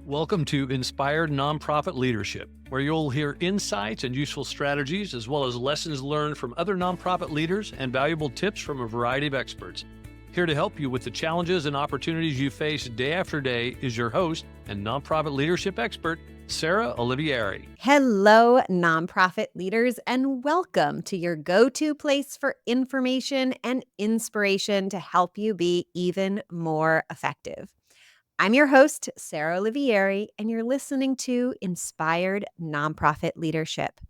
Welcome to Inspired Nonprofit Leadership, where you'll hear insights and useful strategies, as well as lessons learned from other nonprofit leaders and valuable tips from a variety of experts. Here to help you with the challenges and opportunities you face day after day is your host and nonprofit leadership expert, Sarah Olivieri. Hello, nonprofit leaders, and welcome to your go-to place for information and inspiration to help you be even more effective. I'm your host, Sarah Olivieri, and you're listening to Inspired Nonprofit Leadership.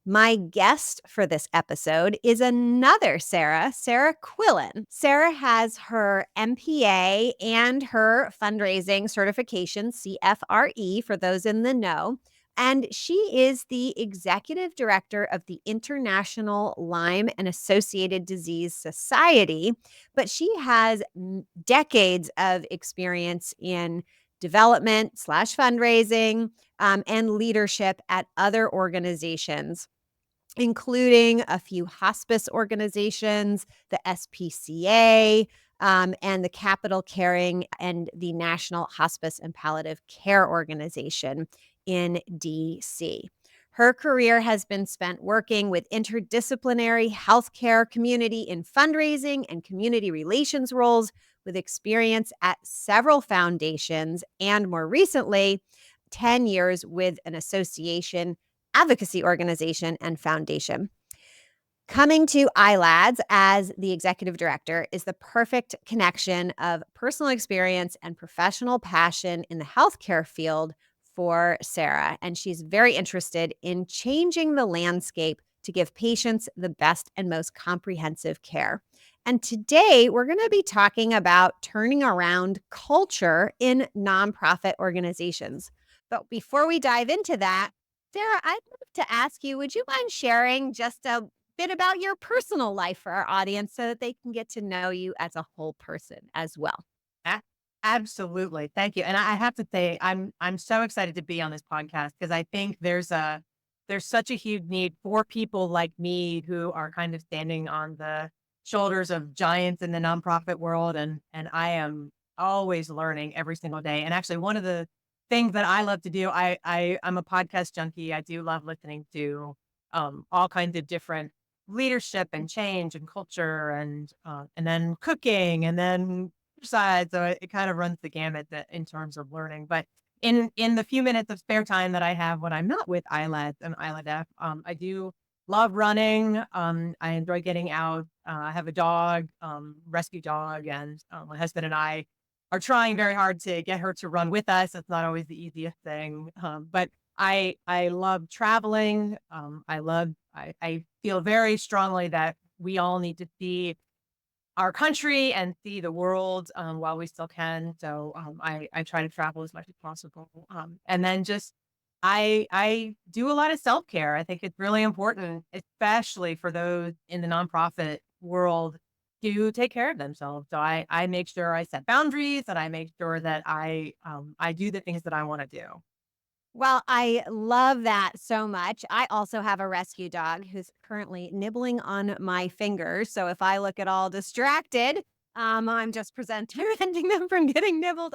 My guest for this episode is another Sarah Quillen. Sarah has her MPA and her fundraising certification, CFRE, for those in the know. And she is the executive director of the International Lyme and Associated Disease Society, but she has decades of experience in development / fundraising and leadership at other organizations, including a few hospice organizations, the SPCA, and the Capital Caring and the National Hospice and Palliative Care Organization in DC. Her career has been spent working with interdisciplinary healthcare community in fundraising and community relations roles, with experience at several foundations and, more recently, 10 years with an association, advocacy organization, and foundation. Coming to ILADS as the executive director is the perfect connection of personal experience and professional passion in the healthcare field for Sarah, and she's very interested in changing the landscape to give patients the best and most comprehensive care. And today we're going to be talking about turning around culture in nonprofit organizations. But before we dive into that, Sarah, I'd love to ask you, would you mind sharing just a bit about your personal life for our audience so that they can get to know you as a whole person as well? A- Absolutely. Thank you. And I have to say, I'm so excited to be on this podcast because I think there's such a huge need for people like me who are kind of standing on the shoulders of giants in the nonprofit world. And I am always learning every single day. And actually, one of the things that I love to do, I'm a podcast junkie. I do love listening to all kinds of different leadership and change and culture and then cooking and then exercise. So it kind of runs the gamut in terms of learning. But in the few minutes of spare time that I have when I'm not with ILADS and ILADEF, I do love running. I enjoy getting out. I have a dog, rescue dog, and my husband and I are trying very hard to get her to run with us. It's not always the easiest thing, but I love traveling. I feel very strongly that we all need to see our country and see the world while we still can. So I try to travel as much as possible. And then just I do a lot of self-care. I think it's really important, especially for those in the nonprofit world, to take care of themselves. So I make sure I set boundaries and I make sure that I do the things that I want to do. Well, I love that so much. I also have a rescue dog who's currently nibbling on my fingers. So if I look at all distracted, I'm just preventing them from getting nibbled.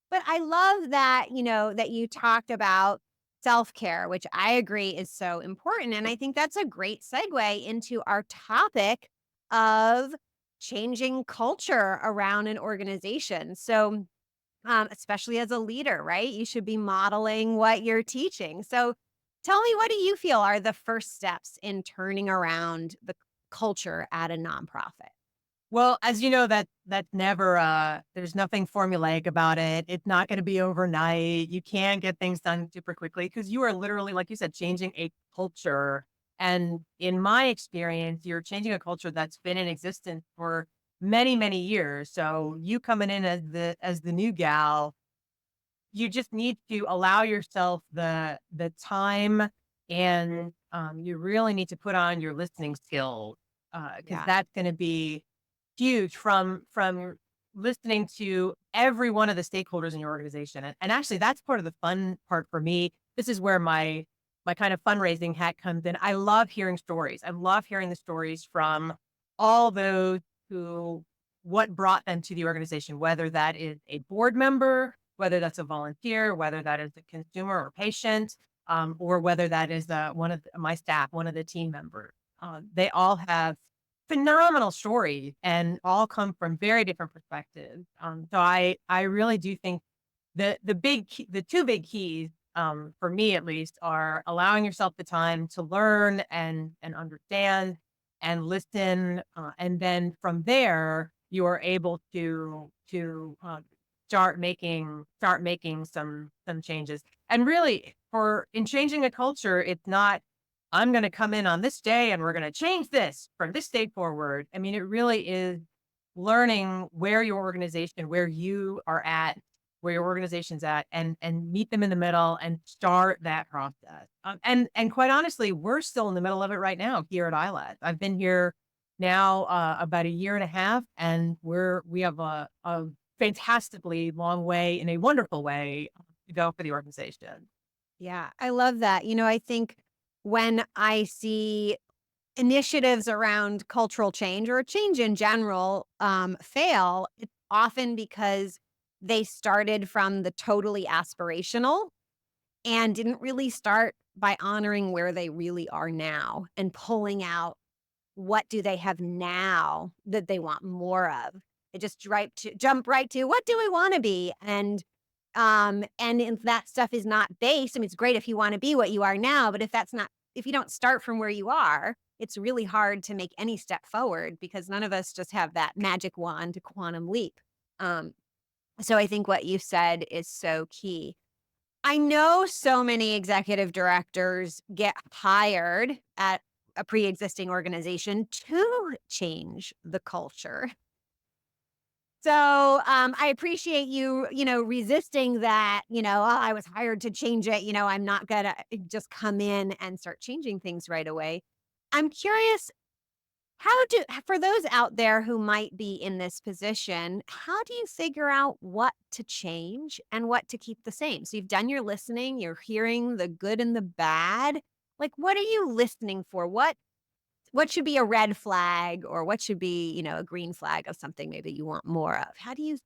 But I love that, that you talked about self-care, which I agree is so important. And I think that's a great segue into our topic of changing culture around an organization. So especially as a leader, right? You should be modeling what you're teaching. So tell me, what do you feel are the first steps in turning around the culture at a nonprofit? Well, as you know, that's never there's nothing formulaic about it. It's not going to be overnight. You can't get things done super quickly because you are literally, like you said, changing a culture. And in my experience, you're changing a culture that's been in existence for many, many years. So you coming in as the new gal, you just need to allow yourself the time, and you really need to put on your listening skills because that's going to be huge from listening to every one of the stakeholders in your organization. And actually, that's part of the fun part for me. This is where my kind of fundraising hat comes in. I love hearing stories. I love hearing the stories from all those who, what brought them to the organization, whether that is a board member whether that's a volunteer, whether that is a consumer or patient, or whether that is one of my staff, one of the team members. They all have phenomenal stories and all come from very different perspectives. So I really do think the two big keys, for me at least, are allowing yourself the time to learn and understand and listen, and then from there you are able to start making some changes. And really, in changing a culture, it's not, I'm going to come in on this day and we're going to change this from this day forward. I mean, it really is learning where your organization, where you are at, where your organization's at, and meet them in the middle and start that process. And quite honestly, we're still in the middle of it right now here at ILADS. I've been here now about a year and a half, and we have a fantastically long way, in a wonderful way, to go for the organization. Yeah, I love that. I think when I see initiatives around cultural change or change in general fail, it's often because they started from the totally aspirational and didn't really start by honoring where they really are now and pulling out what do they have now that they want more of. They just jump right to what do we want to be, and if that stuff is not based, I mean, it's great if you want to be what you are now, but if you don't start from where you are, it's really hard to make any step forward because none of us just have that magic wand to quantum leap. So I think what you said is so key. I know so many executive directors get hired at a pre-existing organization to change the culture. So I appreciate you, resisting that, oh, I was hired to change it. I'm not going to just come in and start changing things right away. I'm curious, for those out there who might be in this position, how do you figure out what to change and what to keep the same? So you've done your listening, you're hearing the good and the bad. Like, what are you listening for? What should be a red flag, or what should be, a green flag of something maybe you want more of? How do you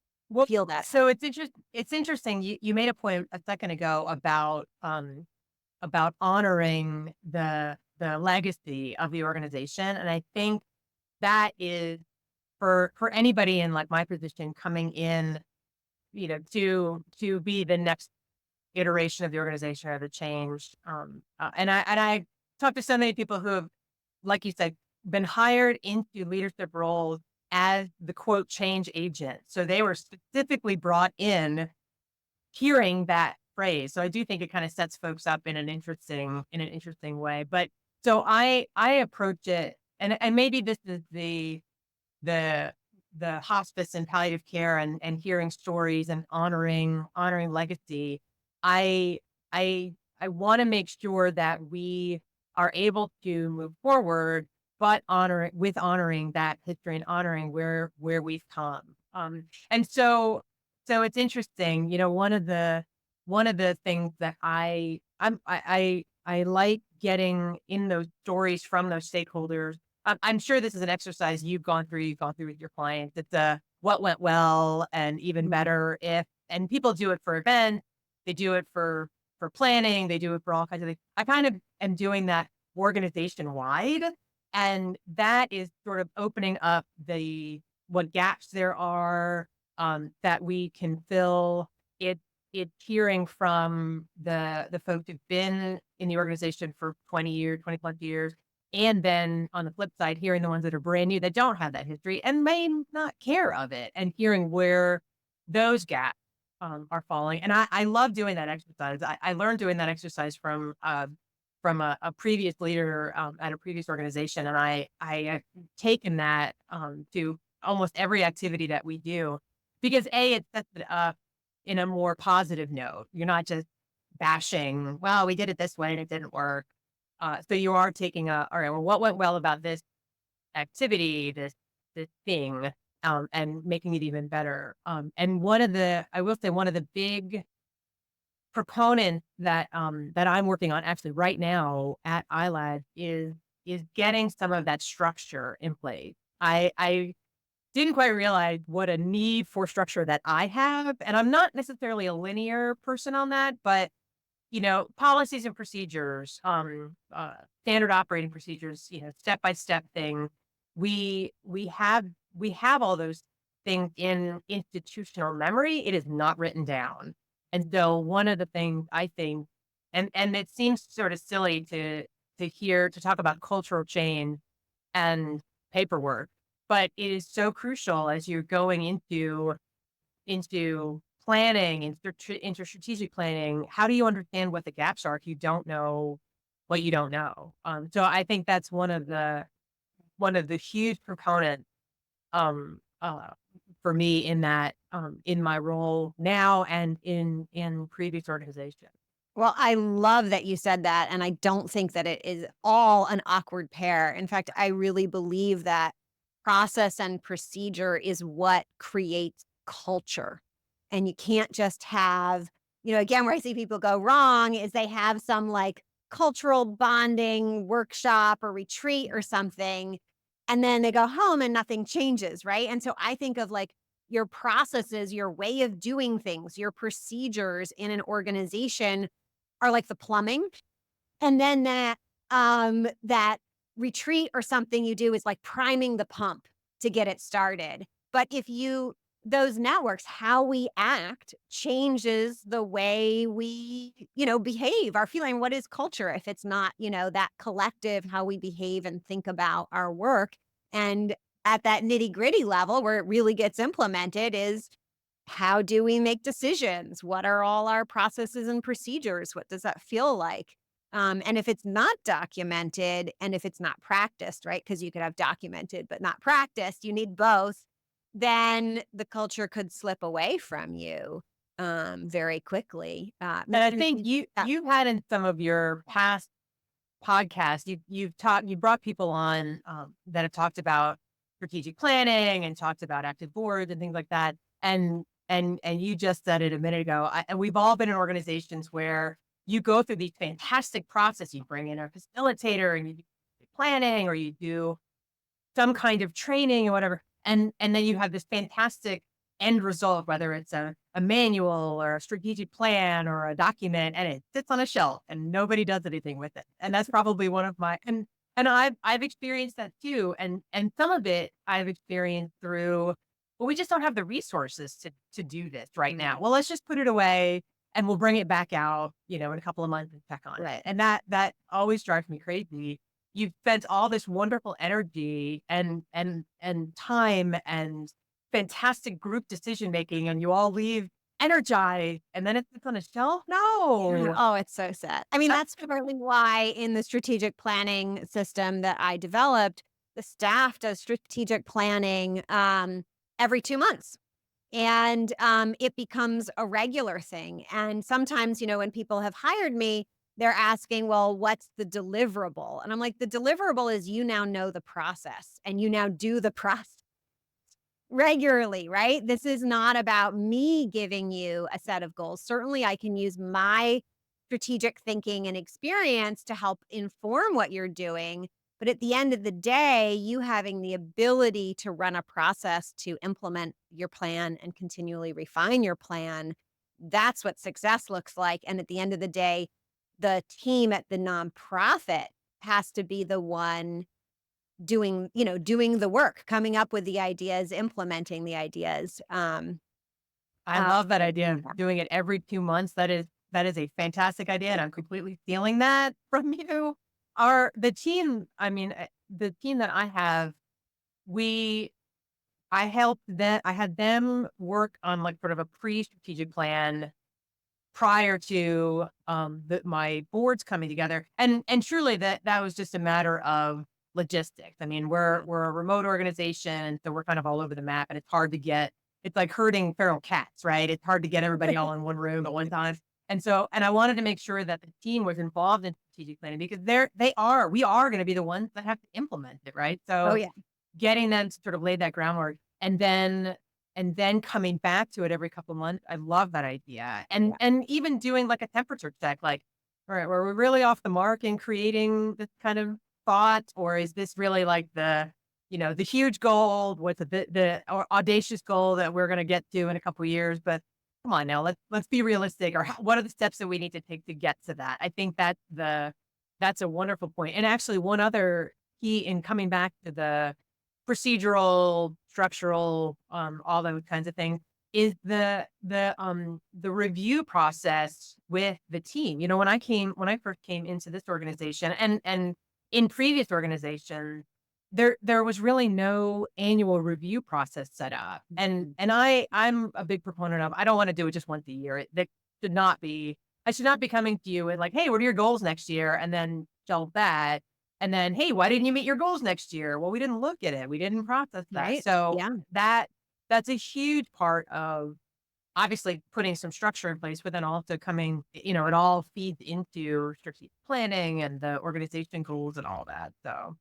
feel that? So it's interesting. You made a point a second ago about honoring the legacy of the organization. And I think that is for anybody in like my position coming in, to be the next iteration of the organization or the change. And I talk to so many people who have, like you said, been hired into leadership roles as the quote change agent. So they were specifically brought in hearing that phrase. So I do think it kind of sets folks up in an interesting way. But so I approach it, and maybe this is the hospice and palliative care and hearing stories and honoring legacy. I want to make sure that we are able to move forward, but honoring that history and honoring where we've come. And so it's interesting, one of the things that I like getting in those stories from those stakeholders. I'm sure this is an exercise you've gone through with your clients. It's what went well and even better if, and people do it for events, they do it for planning, they do it for all kinds of things. I kind of am doing that organization wide, and that is sort of opening up what gaps there are that we can fill. It hearing from the folks who've been in the organization for 20 plus years, and then on the flip side, hearing the ones that are brand new that don't have that history and may not care of it, and hearing where those gaps are falling. And I love doing that exercise. I learned doing that exercise from a previous leader at a previous organization, and I have taken that to almost every activity that we do, because it sets it up in a more positive note. You're not just bashing, well, we did it this way and it didn't work. So you are taking all right, well, what went well about this activity, this thing, and making it even better. And I will say one of the big proponents that I'm working on actually right now at ILADS is getting some of that structure in place. didn't quite realize what a need for structure that I have. And I'm not necessarily a linear person on that, but policies and procedures, standard operating procedures, step-by-step thing. We have all those things in institutional memory. It is not written down. And so one of the things I think, and it seems sort of silly to talk about cultural change and paperwork, but it is so crucial as you're going into planning and into strategic planning. How do you understand what the gaps are if you don't know what you don't know? So I think that's one of the huge components um, uh, for me in that in my role now and in previous organizations. Well, I love that you said that. And I don't think that it is all an awkward pair. In fact, I really believe that process and procedure is what creates culture. And you can't just have, again, where I see people go wrong is they have some like cultural bonding workshop or retreat or something. And then they go home and nothing changes. Right. And so I think of like your processes, your way of doing things, your procedures in an organization are like the plumbing. And then that retreat or something you do is like priming the pump to get it started. But if those networks, how we act changes the way we, behave, our feeling. What is culture if it's not, that collective, how we behave and think about our work? And at that nitty gritty level where it really gets implemented is, how do we make decisions? What are all our processes and procedures? What does that feel like? And if it's not documented and if it's not practiced, right? Because you could have documented but not practiced, you need both, then the culture could slip away from you very quickly. And I think you've had in some of your past podcasts, you brought people on that have talked about strategic planning and talked about active boards and things like that. And you just said it a minute ago. And we've all been in organizations where you go through these fantastic processes. You bring in a facilitator and you do planning, or you do some kind of training or whatever. And then you have this fantastic end result, whether it's a manual or a strategic plan or a document, and it sits on a shelf and nobody does anything with it. And that's probably one of my, and I've experienced that too. And some of it I've experienced through, well, we just don't have the resources to do this right now. Well, let's just put it away and we'll bring it back out, in a couple of months and check on it. And that always drives me crazy. You've spent all this wonderful energy and time and fantastic group decision making, and you all leave energized, and then it sits on a shelf. No. Oh, it's so sad. I mean, that's partly why in the strategic planning system that I developed, the staff does strategic planning every 2 months. And it becomes a regular thing. And sometimes, when people have hired me, they're asking, well, what's the deliverable? And I'm like, the deliverable is you now know the process and you now do the process regularly, right? This is not about me giving you a set of goals. Certainly, I can use my strategic thinking and experience to help inform what you're doing. But at the end of the day, you having the ability to run a process to implement your plan and continually refine your plan, that's what success looks like. And at the end of the day, the team at the nonprofit has to be the one doing the work, coming up with the ideas, implementing the ideas. I love that idea of doing it every 2 months. That is a fantastic idea. And I'm completely stealing that from you. The team that I have, I had them work on like sort of a pre-strategic plan prior to my boards coming together. And truly that was just a matter of logistics. I mean, we're a remote organization, so we're kind of all over the map, and it's like herding feral cats, right? It's hard to get everybody all in one room at one time. And I wanted to make sure that the team was involved in strategic planning, because we are going to be the ones that have to implement it, right? So getting them to sort of lay that groundwork, and then coming back to it every couple of months. I love that idea. And even doing like a temperature check, like, all right, were we really off the mark in creating this kind of thought, or is this really like the the huge goal, what's the audacious goal that we're going to get to in a couple of years, but come on now, let's be realistic. Or what are the steps that we need to take to get to that? I think that's a wonderful point. And actually, one other key in coming back to the procedural, structural, all those kinds of things is the review process with the team. When I first came into this organization and in previous organizations, there was really no annual review process set up. And I'm a big proponent of, I don't want to do it just once a year. That should not be, I should not be coming to you with like, hey, what are your goals next year? And then shelve that. And then, hey, why didn't you meet your goals next year? Well, we didn't look at it. We didn't process that. Right. So Yeah. that's a huge part of obviously putting some structure in place, but then also it all feeds into strategic planning and the organization goals and all that. So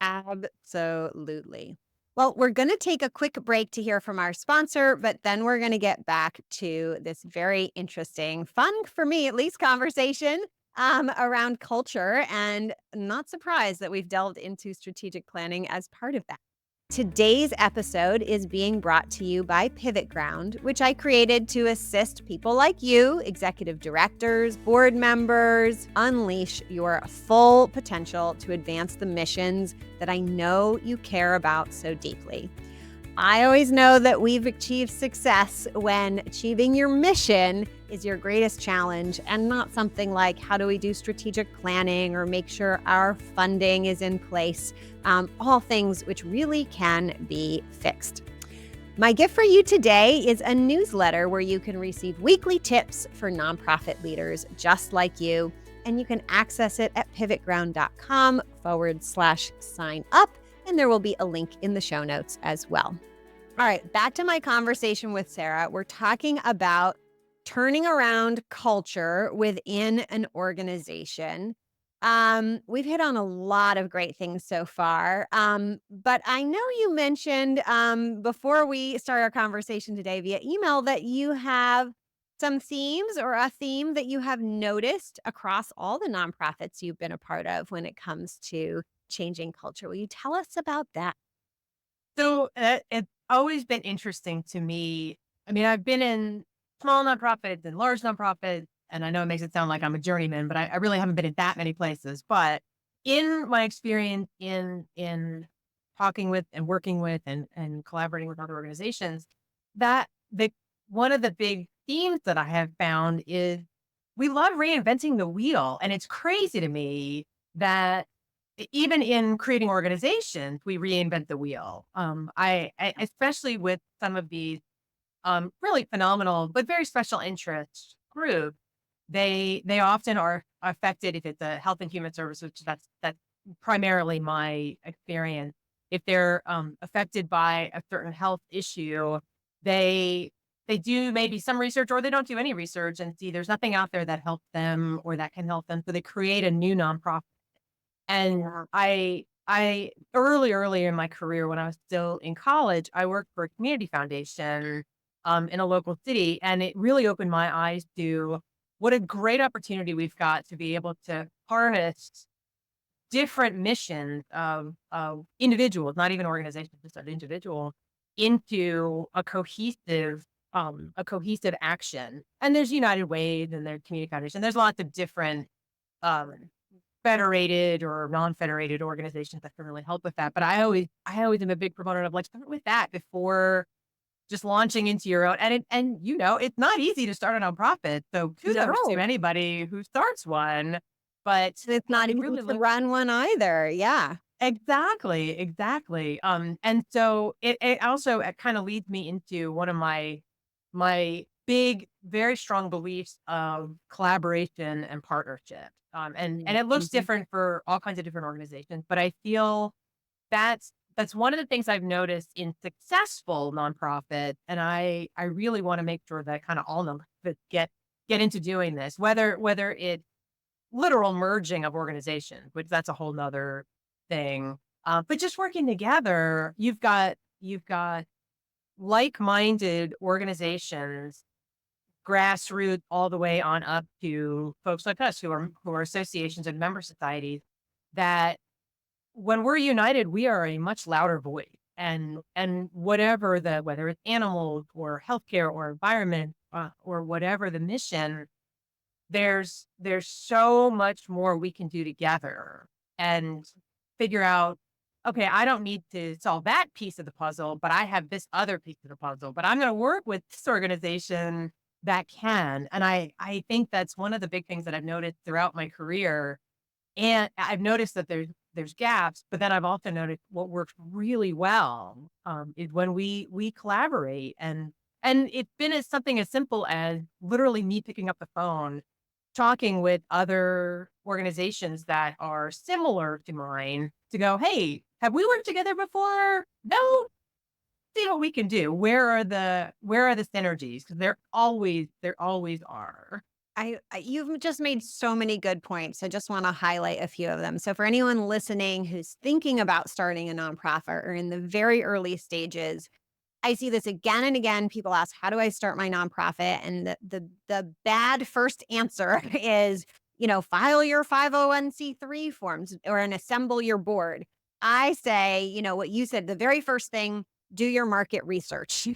Absolutely. Well, we're going to take a quick break to hear from our sponsor, but then we're going to get back to this very interesting, fun for me at least, conversation around culture. And not surprised that we've delved into strategic planning as part of that. Today's episode is being brought to you by Pivot Ground, which I created to assist people like you, executive directors, board members, unleash your full potential to advance the missions that I know you care about so deeply. I always know that we've achieved success when achieving your mission is your greatest challenge and not something like how do we do strategic planning or make sure our funding is in place, all things which really can be fixed. My gift for you today is a newsletter where you can receive weekly tips for nonprofit leaders just like you, and you can access it at pivotground.com/sign up. And there will be a link in the show notes as well. All right, back to my conversation with Sarah. We're talking about turning around culture within an organization. We've hit on a lot of great things so far. But I know you mentioned before we start our conversation today via email that you have some themes or a theme that you have noticed across all the nonprofits you've been a part of when it comes to changing culture. Will you tell us about that? So it's always been interesting to me. I mean, I've been in small nonprofits and large nonprofits, and I know it makes it sound like I'm a journeyman, but I really haven't been in that many places. But in my experience in talking with and working with and collaborating with other organizations, one of the big themes that I have found is we love reinventing the wheel. And it's crazy to me that even in creating organizations, we reinvent the wheel. I especially with some of these really phenomenal but very special interest groups, they often are affected if it's a health and human service, which that's primarily my experience. If they're affected by a certain health issue, they do maybe some research or they don't do any research and see there's nothing out there that helps them or that can help them. So they create a new nonprofit. And I early in my career, when I was still in college, I worked for a community foundation in a local city. And it really opened my eyes to what a great opportunity we've got to be able to harness different missions of individuals, not even organizations, just an individual, into a cohesive action. And there's United Way and there's Community Foundation. There's lots of different federated or non-federated organizations that can really help with that. But I always am a big proponent of like start with that before just launching into your own. And it's not easy to start a nonprofit. So kudos to anybody who starts one. But It's not easy really to run one either. Yeah. Exactly. And so it also kind of leads me into one of my big, very strong beliefs of collaboration and partnership. And it looks different for all kinds of different organizations, but I feel that's one of the things I've noticed in successful nonprofits. And I really want to make sure that kind of all nonprofits get into doing this, whether it's literal merging of organizations, which that's a whole nother thing. But just working together, you've got like-minded organizations, grassroots all the way on up to folks like us who are associations and member societies that when we're united, we are a much louder voice. And whatever whether it's animals or healthcare or environment or whatever the mission, there's so much more we can do together and figure out, okay, I don't need to solve that piece of the puzzle, but I have this other piece of the puzzle, but I'm going to work with this organization that can. And I think that's one of the big things that I've noticed throughout my career. And I've noticed that there's gaps, but then I've also noticed what works really well is when we collaborate, and it's been as something as simple as literally me picking up the phone, talking with other organizations that are similar to mine to go, hey, have we worked together before? No, see what we can do. Where are the synergies? Because there always are. You've just made so many good points. I just want to highlight a few of them. So for anyone listening who's thinking about starting a nonprofit or in the very early stages, I see this again and again. People ask, how do I start my nonprofit? And the bad first answer is, file your 501c3 forms and assemble your board. I say, what you said, the very first thing, do your market research.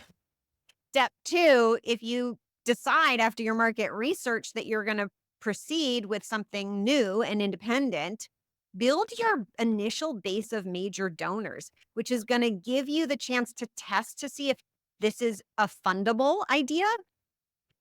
Step 2, if you decide after your market research that you're going to proceed with something new and independent, build your initial base of major donors, which is going to give you the chance to test to see if this is a fundable idea,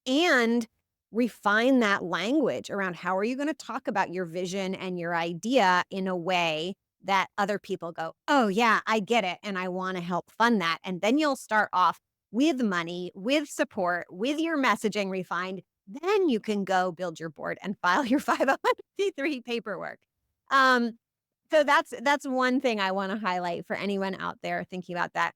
and refine that language around how are you going to talk about your vision and your idea in a way that other people go, oh yeah, I get it, and I want to help fund that. And then you'll start off with money, with support, with your messaging refined. Then you can go build your board and file your 501c3 paperwork. So that's one thing I want to highlight for anyone out there thinking about that.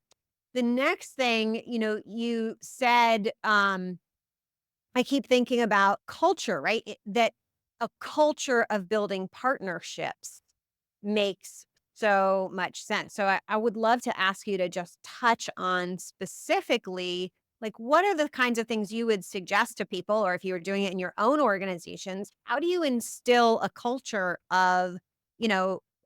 The next thing, you said, I keep thinking about culture, right? That a culture of building partnerships makes so much sense. So I would love to ask you to just touch on specifically, like, what are the kinds of things you would suggest to people, or if you were doing it in your own organizations, how do you instill a culture of,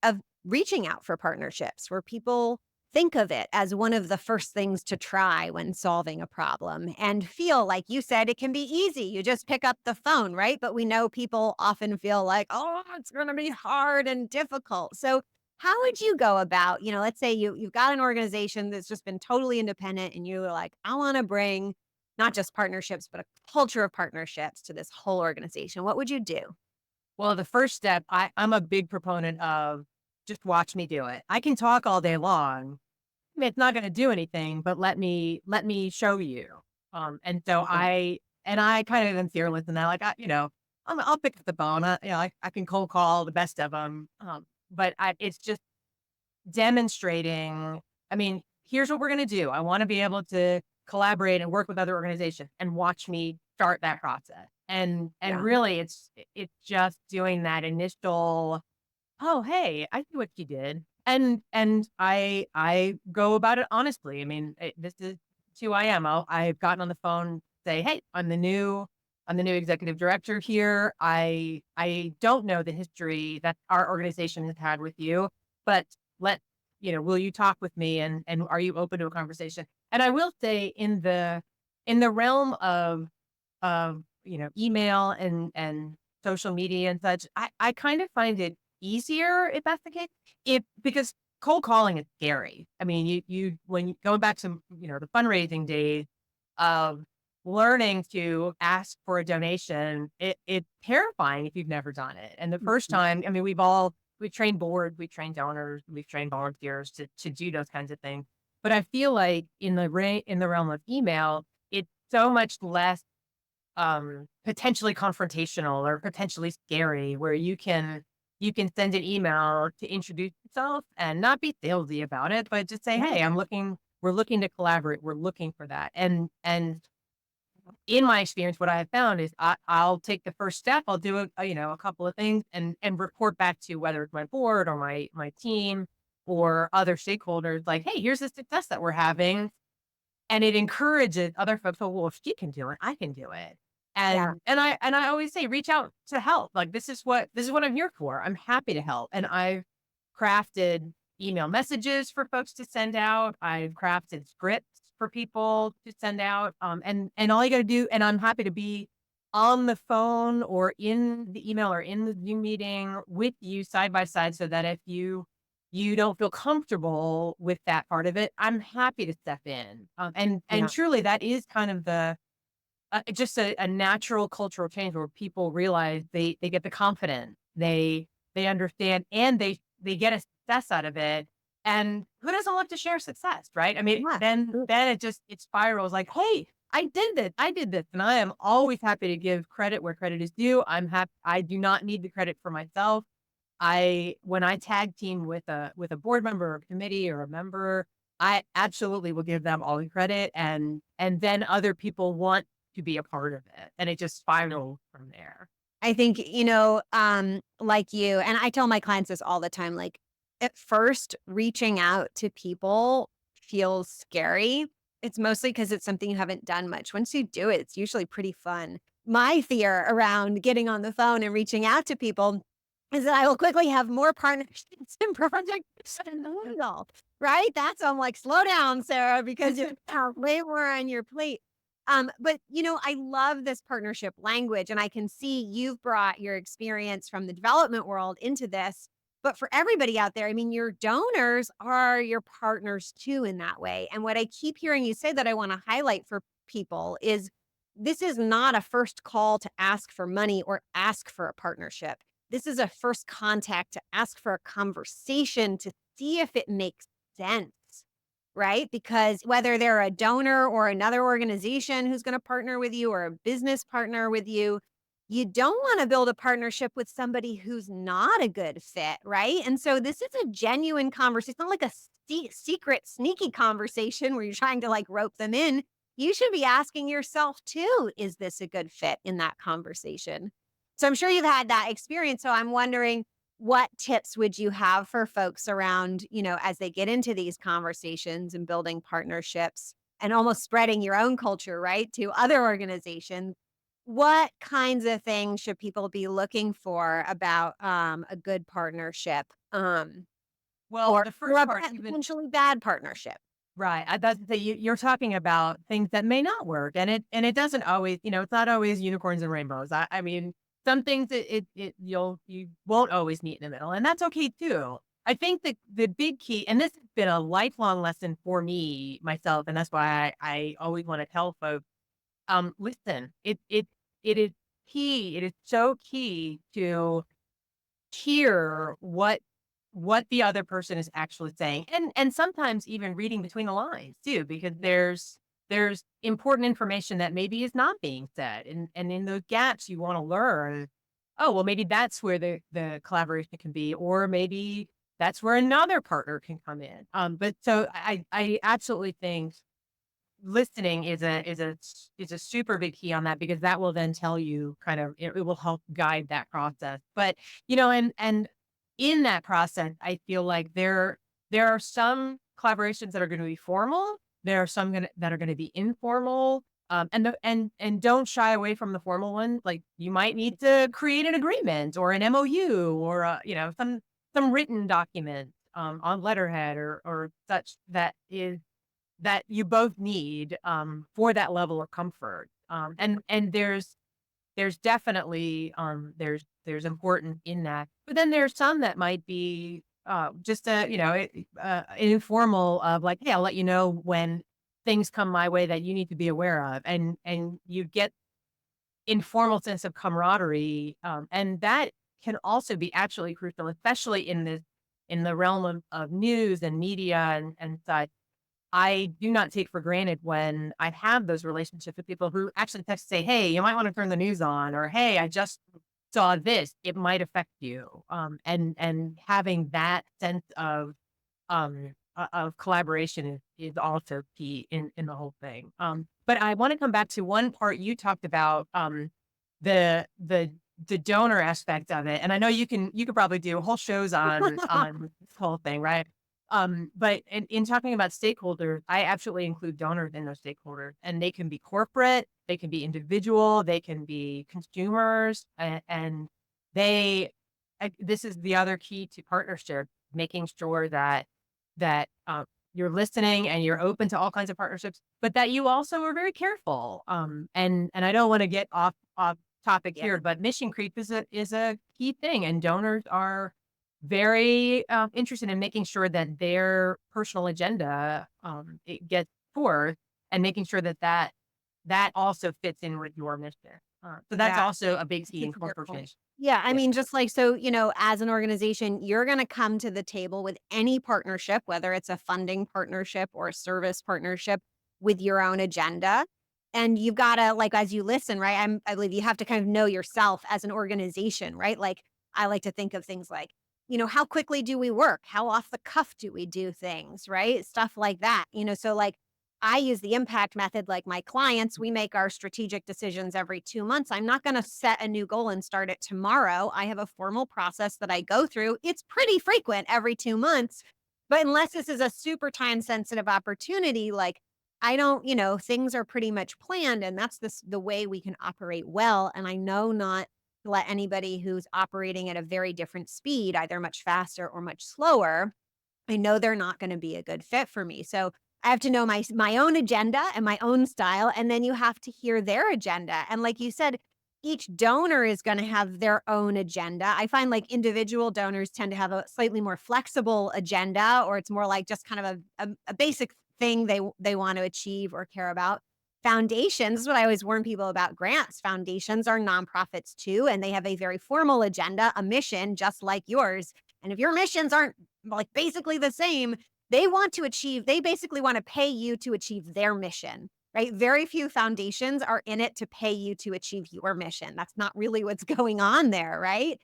of reaching out for partnerships where people think of it as one of the first things to try when solving a problem and feel like you said it can be easy. You just pick up the phone, right? But we know people often feel like, oh, it's going to be hard and difficult. So how would you go about, let's say you've got an organization that's just been totally independent and you're like, I want to bring not just partnerships, but a culture of partnerships to this whole organization. What would you do? Well, the first step, I'm a big proponent of just watch me do it. I can talk all day long. I mean, it's not going to do anything, but let me show you. And so I kind of am fearless in that, like, I'll pick up the phone. I can cold call the best of them. But it's just demonstrating. I mean, here's what we're going to do. I want to be able to collaborate and work with other organizations, and watch me start that process. And really, it's just doing that initial, oh, hey, I see what you did. And I go about it honestly. I mean, this is who I am. I've gotten on the phone, say, hey, I'm the new executive director here. I don't know the history that our organization has had with you, but will you talk with me, and are you open to a conversation? And I will say, in the realm of email and social media and such, I kind of find it easier if that's the case, because cold calling is scary. I mean, when going back to, the fundraising days of learning to ask for a donation, it's terrifying if you've never done it. And the first time, I mean, we've trained boards, we've trained donors, we've trained volunteers to do those kinds of things. But I feel like in the realm of email, it's so much less potentially confrontational or potentially scary, where you can send an email to introduce yourself and not be salesy about it, but just say, hey, we're looking to collaborate. We're looking for that. And in my experience, what I have found is I'll take the first step. I'll do a couple of things and report back to whether it's my board or my team or other stakeholders, like, hey, here's the success that we're having. And it encourages other folks. Oh, well, if she can do it, I can do it. And I always say, reach out to help. Like, this is what I'm here for. I'm happy to help. And I've crafted email messages for folks to send out. I've crafted scripts for people to send out. And all you got to do, and I'm happy to be on the phone or in the email or in the Zoom meeting with you side by side, so that if you don't feel comfortable with that part of it, I'm happy to step in. And Yeah. truly, that is kind of the just a natural cultural change where people realize they get the confidence, they understand, and they get a success out of it. And who doesn't love to share success, right? I mean, Yeah. then it spirals like, hey, I did this, and I am always happy to give credit where credit is due. I'm happy. I do not need the credit for myself. When I tag team with a board member or committee or a member, I absolutely will give them all the credit, and then other people want to be a part of it, and it just spirals from there. I think, like you, and I tell my clients this all the time, like at first reaching out to people feels scary. It's mostly because it's something you haven't done much. Once you do it, it's usually pretty fun. My fear around getting on the phone and reaching out to people is that I will quickly have more partnerships and projects than handle, right? I'm like, slow down, Sarah, because you have way more on your plate. But I love this partnership language, and I can see you've brought your experience from the development world into this. But for everybody out there, I mean, your donors are your partners too in that way. And what I keep hearing you say that I want to highlight for people is this is not a first call to ask for money or ask for a partnership. This is a first contact to ask for a conversation to see if it makes sense, right? Because whether they're a donor or another organization who's going to partner with you or a business partner with you, you don't want to build a partnership with somebody who's not a good fit, right? And so this is a genuine conversation. It's not like a secret, sneaky conversation where you're trying to like rope them in. You should be asking yourself too, is this a good fit in that conversation? So I'm sure you've had that experience. So I'm wondering, what tips would you have for folks around, as they get into these conversations and building partnerships and almost spreading your own culture, right, to other organizations? What kinds of things should people be looking for about a good partnership, Well, or the first a part, even potentially bad partnership? right, that's the you're talking about things that may not work, and it doesn't always, it's not always unicorns and rainbows. I mean, some things you won't always meet in the middle, and that's okay too. I think the big key, and this has been a lifelong lesson for me myself, and that's why I always want to tell folks, listen, it is key. It is so key to hear what the other person is actually saying, and sometimes even reading between the lines too, because there's important information that maybe is not being said, and in those gaps you want to learn, oh well, maybe that's where the collaboration can be, or maybe that's where another partner can come in. But so I absolutely think listening is a super big key on that, because that will then tell you kind of, it will help guide that process. But and in that process, I feel like there are some collaborations that are going to be formal. There are some that are going to be informal. And don't shy away from the formal one. Like, you might need to create an agreement or an MOU, or some written document on letterhead or such, that you both need for that level of comfort. And there's definitely there's important in that. But then there's some that might be just an informal of like, hey, I'll let you know when things come my way that you need to be aware of, and you get informal sense of camaraderie, and that can also be actually crucial, especially in the realm of news and media and such. I do not take for granted when I have those relationships with people who actually text, say, hey, you might want to turn the news on, or hey, I just saw this, it might affect you. And having that sense of collaboration is also key in the whole thing. But I want to come back to one part you talked about, the donor aspect of it. And I know you could probably do whole shows on this whole thing, right? But in talking about stakeholders, I absolutely include donors in those stakeholders, and they can be corporate, they can be individual, they can be consumers, and this is the other key to partnership. making sure that you're listening and you're open to all kinds of partnerships, but that you also are very careful. And I don't want to get off topic here, but mission creep is a key thing, and donors are very interested in making sure that their personal agenda it gets forth, and making sure that also fits in with your mission. So that's also a big key in corporation. Yeah, I mean, just like, so, as an organization, you're going to come to the table with any partnership, whether it's a funding partnership or a service partnership, with your own agenda. And you've got to, like, as you listen, right? I believe you have to kind of know yourself as an organization, right? Like, I like to think of things like, how quickly do we work? How off the cuff do we do things, right? Stuff like that. So like, I use the impact method. Like my clients, we make our strategic decisions every 2 months. I'm not going to set a new goal and start it tomorrow. I have a formal process that I go through. It's pretty frequent every 2 months. But unless this is a super time sensitive opportunity, like I don't, things are pretty much planned, and that's the way we can operate well. And I know not to let anybody who's operating at a very different speed, either much faster or much slower, I know they're not going to be a good fit for me. So I have to know my own agenda and my own style, and then you have to hear their agenda. And like you said, each donor is going to have their own agenda. I find like individual donors tend to have a slightly more flexible agenda, or it's more like just kind of a basic thing they want to achieve or care about. Foundations, this is what I always warn people about grants. Foundations are nonprofits too, and they have a very formal agenda, a mission, just like yours. And if your missions aren't like basically the same, they basically want to pay you to achieve their mission, right? Very few foundations are in it to pay you to achieve your mission. That's not really what's going on there, right?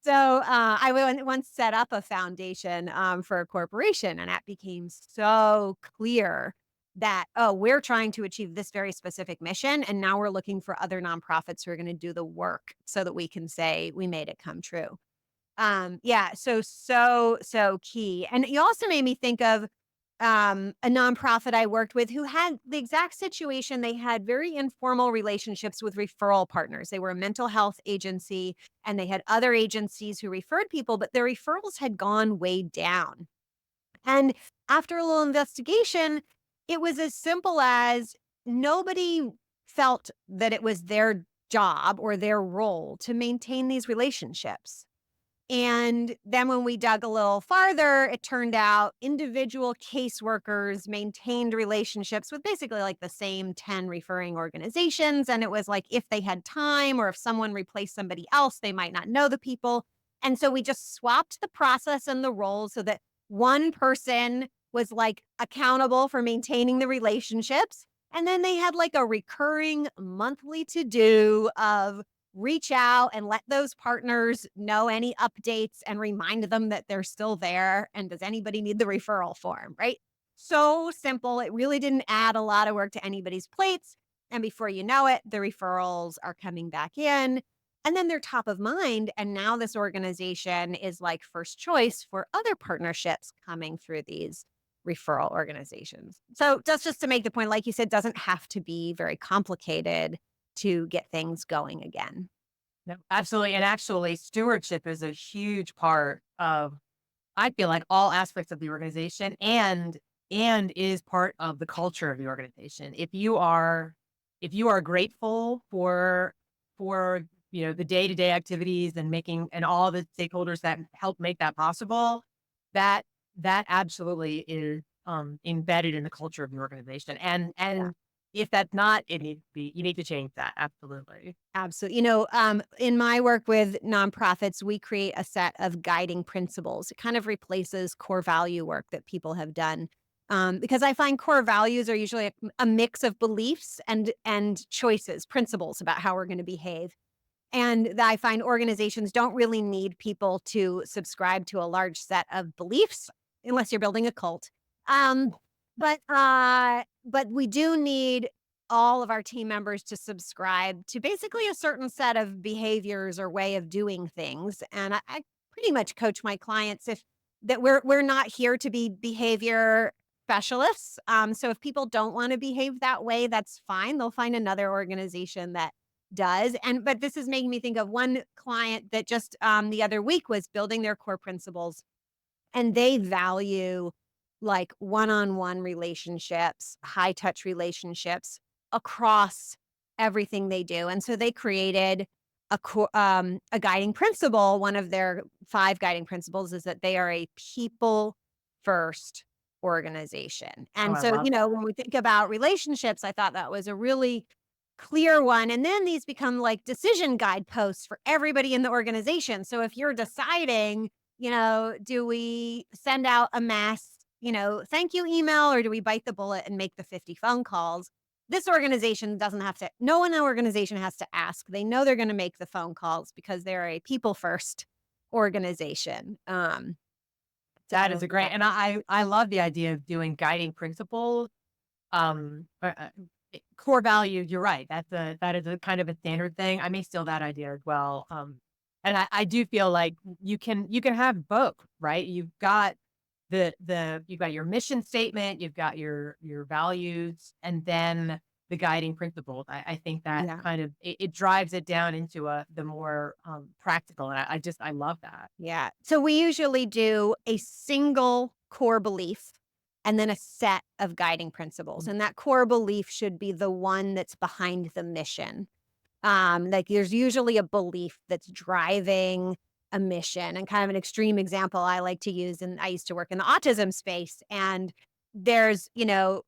So I once set up a foundation for a corporation, and that became so clear that, we're trying to achieve this very specific mission, and now we're looking for other nonprofits who are going to do the work so that we can say we made it come true. Yeah, so key. And you also made me think of a nonprofit I worked with who had the exact situation. They had very informal relationships with referral partners. They were a mental health agency, and they had other agencies who referred people, but their referrals had gone way down. And after a little investigation, it was as simple as nobody felt that it was their job or their role to maintain these relationships. And then when we dug a little farther, it turned out individual caseworkers maintained relationships with basically like the same 10 referring organizations. And it was like if they had time, or if someone replaced somebody else, they might not know the people. And so we just swapped the process and the roles so that one person was like accountable for maintaining the relationships. And then they had like a recurring monthly to do of reach out and let those partners know any updates and remind them that they're still there. And does anybody need the referral form, right? So simple. It really didn't add a lot of work to anybody's plates. And before you know it, the referrals are coming back in, and then they're top of mind. And now this organization is like first choice for other partnerships coming through these referral organizations. So that's just to make the point, like you said, doesn't have to be very complicated to get things going again. No, absolutely. And actually, stewardship is a huge part of, I feel like, all aspects of the organization, and is part of the culture of the organization. If you are grateful for the day-to-day activities and all the stakeholders that help make that possible, that absolutely is embedded in the culture of the organization. And if that's not, you need to change that. Absolutely. Absolutely. In my work with nonprofits, we create a set of guiding principles. It kind of replaces core value work that people have done. Because I find core values are usually a mix of beliefs and choices, principles about how we're going to behave. And I find organizations don't really need people to subscribe to a large set of beliefs unless you're building a cult. But we do need all of our team members to subscribe to basically a certain set of behaviors or way of doing things. And I pretty much coach my clients that we're not here to be behavior specialists. So if people don't want to behave that way, that's fine. They'll find another organization that does. But this is making me think of one client that just the other week was building their core principles, and they value like one-on-one relationships, high touch relationships across everything they do. And so they created a guiding principle. One of their 5 guiding principles is that they are a people first organization. Oh, And I so, love when we think about relationships, I thought that was a really clear one. And then these become like decision guideposts for everybody in the organization. So if you're deciding, do we send out a mass, thank you email, or do we bite the bullet and make the 50 phone calls? This organization doesn't have to, no one in the organization has to ask. They know they're going to make the phone calls because they're a people first organization. that is So a great, and I love the idea of doing guiding principles. Core values, you're right. That is a kind of a standard thing. I may steal that idea as well. And I do feel like you can have both, right? You've got you've got your mission statement, you've got your values, and then the guiding principles. I think that Yeah. kind of it drives it down into the more practical. And I love that. Yeah. So we usually do a single core belief and then a set of guiding principles. And that core belief should be the one that's behind the mission. Like there's usually a belief that's driving a mission. And kind of an extreme example I like to use, and I used to work in the autism space, and there's,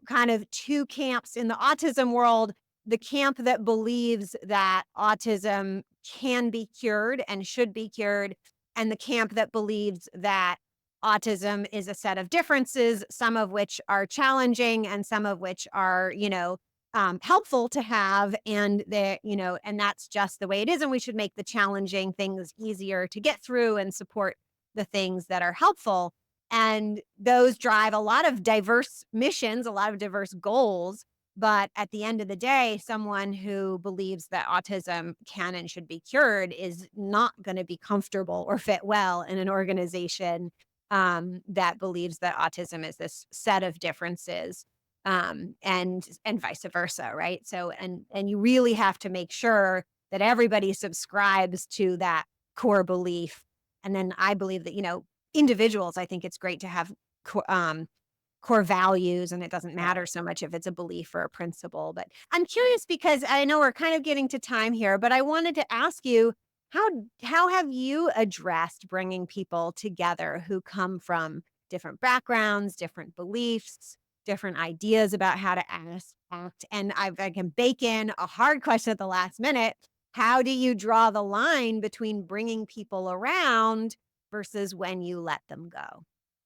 kind of 2 camps in the autism world. The camp that believes that autism can be cured and should be cured, and the camp that believes that autism is a set of differences, some of which are challenging and some of which are, helpful to have. And and that's just the way it is. And we should make the challenging things easier to get through and support the things that are helpful. And those drive a lot of diverse missions, a lot of diverse goals. But at the end of the day, someone who believes that autism can and should be cured is not going to be comfortable or fit well in an organization that believes that autism is this set of differences, and vice versa, right? So, and you really have to make sure that everybody subscribes to that core belief. And then I believe that, individuals, I think it's great to have core values, and it doesn't matter so much if it's a belief or a principle. But I'm curious, because I know we're kind of getting to time here, but I wanted to ask you, how have you addressed bringing people together who come from different backgrounds, different beliefs, different ideas about how to act? And I can bake in a hard question at the last minute. How do you draw the line between bringing people around versus when you let them go?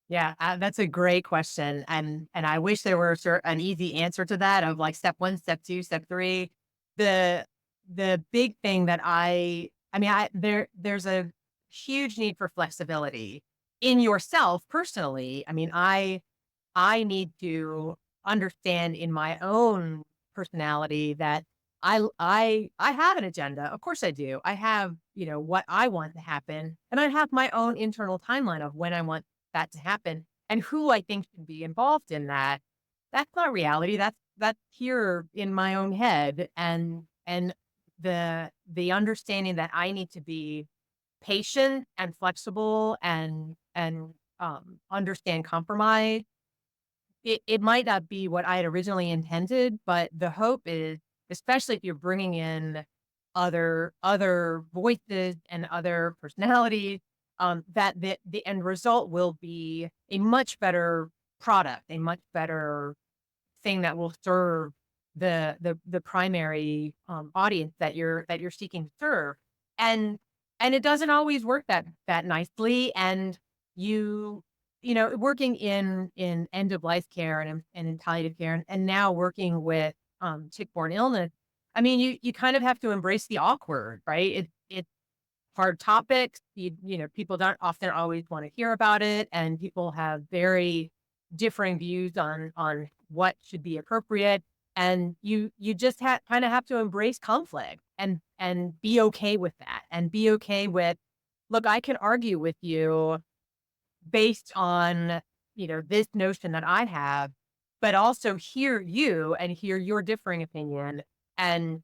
Yeah, that's a great question, and I wish there were an easy answer to that of like step 1, step 2, step 3. The big thing that there's a huge need for flexibility in yourself personally. I mean, I need to understand in my own personality that I have an agenda. Of course I do. I have, what I want to happen, and I have my own internal timeline of when I want that to happen and who I think should be involved in that. That's not reality. That's here in my own head. And the understanding that I need to be patient and flexible and understand compromise. It might not be what I had originally intended, but the hope is, especially if you're bringing in other voices and other personalities, that the end result will be a much better product, a much better thing that will serve the primary audience that you're seeking to serve. And it doesn't always work that nicely. And working in end of life care and in palliative care, and now working with tick-borne illness, I mean, you kind of have to embrace the awkward, right? It's hard topics. People don't often always want to hear about it, and people have very differing views on what should be appropriate. And you just kind of have to embrace conflict and be okay with that, and be okay with, look, I can argue with you based on, this notion that I have, but also hear you and hear your differing opinion, and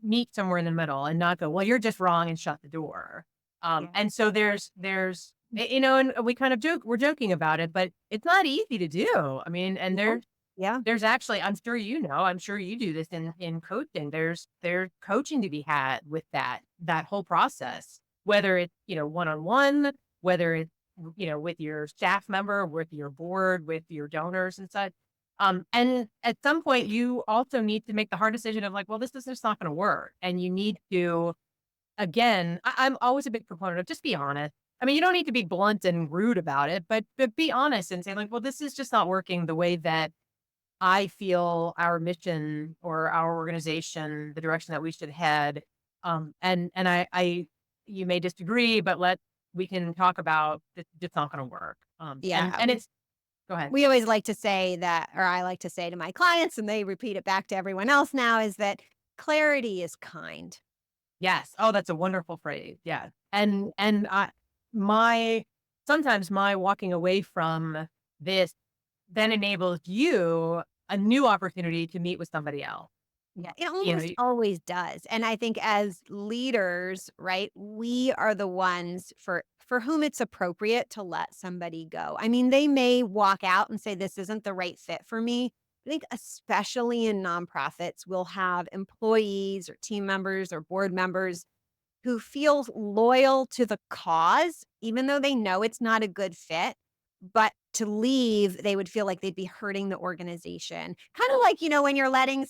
meet somewhere in the middle and not go, well, you're just wrong, and shut the door. And so there's, and we kind of we're joking about it, but it's not easy to do. I mean, and Yeah. there's actually, I'm sure you do this in coaching. There's coaching to be had with that whole process, whether it's, one-on-one, whether it's, with your staff member, with your board, with your donors and such. And at some point you also need to make the hard decision of like, well, this is just not going to work. And you need to, again, I'm always a big proponent of just be honest. I mean, you don't need to be blunt and rude about it, but be honest and say like, well, this is just not working the way that I feel our mission or our organization, the direction that we should head. And you may disagree, but we can talk about it's just not going to work. Yeah. And it's, go ahead. We always like to say that, or I like to say to my clients, and they repeat it back to everyone else now, is that clarity is kind. Yes. Oh, that's a wonderful phrase. Yeah. And sometimes my walking away from this then enables you a new opportunity to meet with somebody else. Yeah, it almost always does. And I think as leaders, right, we are the ones for whom it's appropriate to let somebody go. I mean, they may walk out and say, this isn't the right fit for me. I think especially in nonprofits, we'll have employees or team members or board members who feel loyal to the cause, even though they know it's not a good fit. But to leave, they would feel like they'd be hurting the organization. Kind of like, when you're telling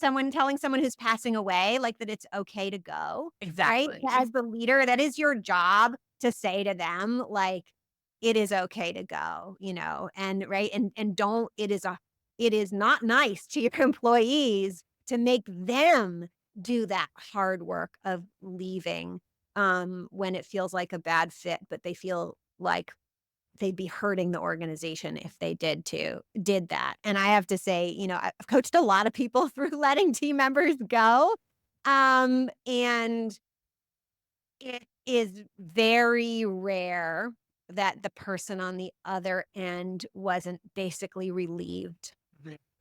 someone who's passing away, like that it's okay to go. Exactly. Right? As the leader, that is your job to say to them, like, it is okay to go, and right. And don't, it is not nice to your employees to make them do that hard work of leaving when it feels like a bad fit, but they feel like they'd be hurting the organization if they did that. And I have to say, I've coached a lot of people through letting team members go. And it is very rare that the person on the other end wasn't basically relieved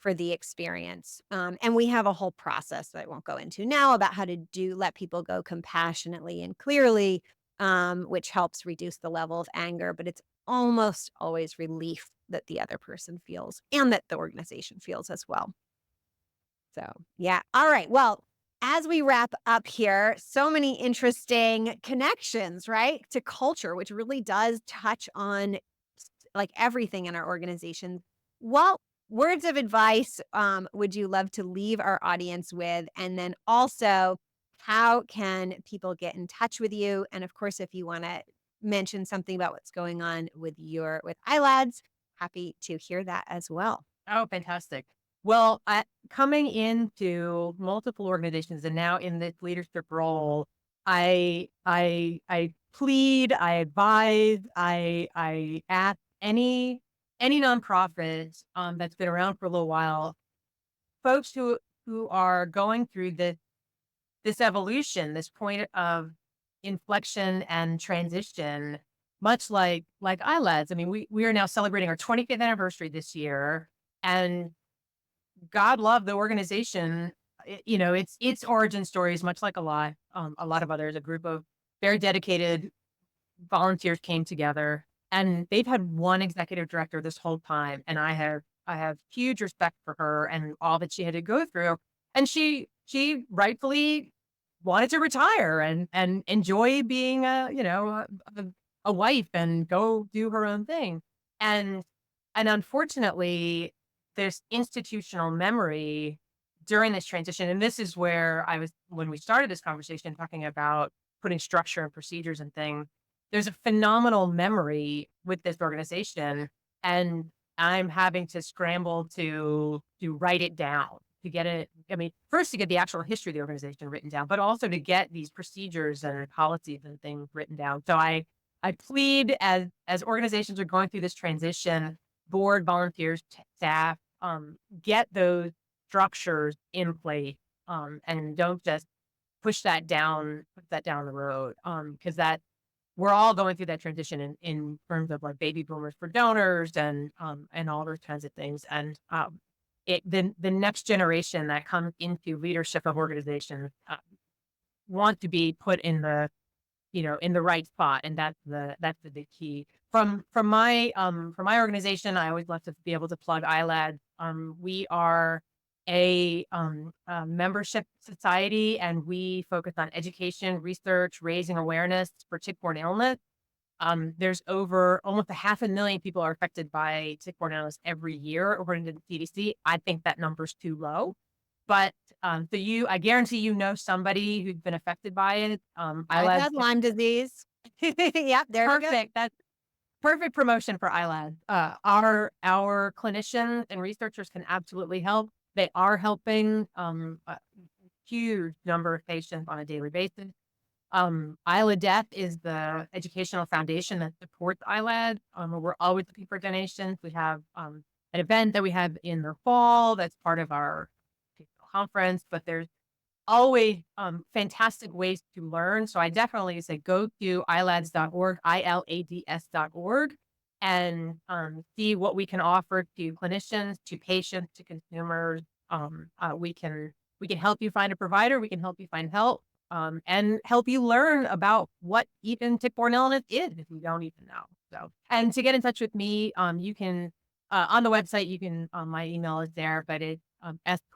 for the experience. And we have a whole process that I won't go into now about how to let people go compassionately and clearly, which helps reduce the level of anger, but it's almost always relief that the other person feels and that the organization feels as well. So, yeah. All right. Well, as we wrap up here, so many interesting connections, right, to culture, which really does touch on like everything in our organization. What words of advice would you love to leave our audience with? And then also, how can people get in touch with you? And of course, if you want to mention something about what's going on with ILADS, happy to hear that as well. Oh, fantastic. Well, coming into multiple organizations and now in this leadership role, I plead, I advise, I ask any nonprofit that's been around for a little while, folks who are going through this evolution, this point of inflection and transition, much like ILADS. I mean, we are now celebrating our 25th anniversary this year, and God love the organization. Its origin story is much like a lot of others. A group of very dedicated volunteers came together, and they've had one executive director this whole time, and I have huge respect for her and all that she had to go through. And she rightfully wanted to retire and enjoy being a wife and go do her own thing. And unfortunately, there's institutional memory during this transition. And this is where I was, when we started this conversation, talking about putting structure and procedures and things. There's a phenomenal memory with this organization, and I'm having to scramble to write it down, to get it. I mean, first to get the actual history of the organization written down, but also to get these procedures and policies and things written down. So I plead, as organizations are going through this transition, board, volunteers, staff, get those structures in place, and don't just push that down the road, because that we're all going through that transition in terms of like baby boomers for donors and all those kinds of things. And the next generation that comes into leadership of organizations want to be put in the right spot, and that's the big key. From my organization, I always love to be able to plug ILADS. We are a membership society, and we focus on education, research, raising awareness for tick-borne illness. There's over almost 500,000 people are affected by tick-borne illness every year, according to the CDC. I think that number's too low. But I guarantee you know somebody who's been affected by it. I've had Lyme disease. Yep, there we go. Perfect. That's perfect promotion for ILADS. Our clinicians and researchers can absolutely help. They are helping a huge number of patients on a daily basis. ILADEF is the educational foundation that supports ILADS. We're always looking for donations. We have an event that we have in the fall that's part of our conference, but there's always fantastic ways to learn. So I definitely say go to ilads.org, ILADS.org, and see what we can offer to clinicians, to patients, to consumers. We can help you find a provider. We can help you find help, and help you learn about what even tick-borne illness is if you don't even know. So, and to get in touch with me, you can on the website. You can my email is there, but it's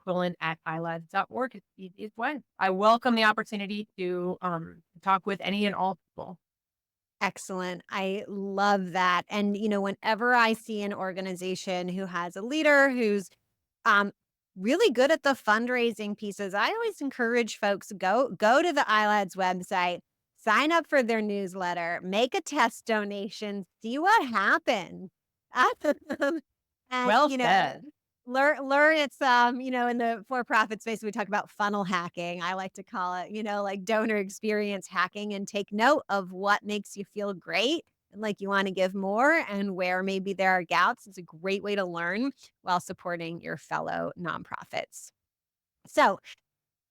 squillen@ilads.org. It's the easiest way. I welcome the opportunity to talk with any and all people. Excellent. I love that. And, whenever I see an organization who has a leader who's really good at the fundraising pieces, I always encourage folks go to the ILADS website, sign up for their newsletter, make a test donation, see what happens. And, Well said. Learn it's in the for-profit space we talk about funnel hacking. I like to call it like donor experience hacking, and take note of what makes you feel great and like you want to give more, and where maybe there are gaps. It's a great way to learn while supporting your fellow nonprofits. So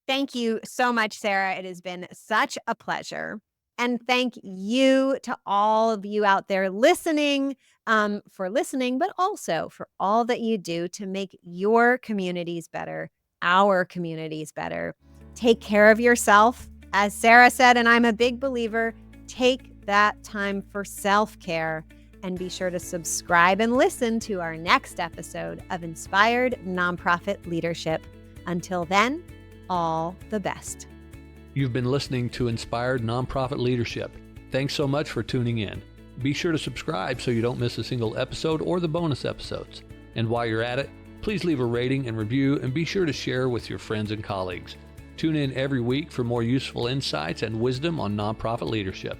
thank you so much, Sarah. It has been such a pleasure. And thank you to all of you out there listening, for listening, but also for all that you do to make your communities better, our communities better. Take care of yourself. As Sarah said, and I'm a big believer, take that time for self-care, and be sure to subscribe and listen to our next episode of Inspired Nonprofit Leadership. Until then, all the best. You've been listening to Inspired Nonprofit Leadership. Thanks so much for tuning in. Be sure to subscribe so you don't miss a single episode or the bonus episodes. And while you're at it, please leave a rating and review, and be sure to share with your friends and colleagues. Tune in every week for more useful insights and wisdom on nonprofit leadership.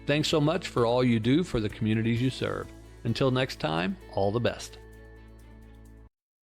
Thanks so much for all you do for the communities you serve. Until next time, all the best.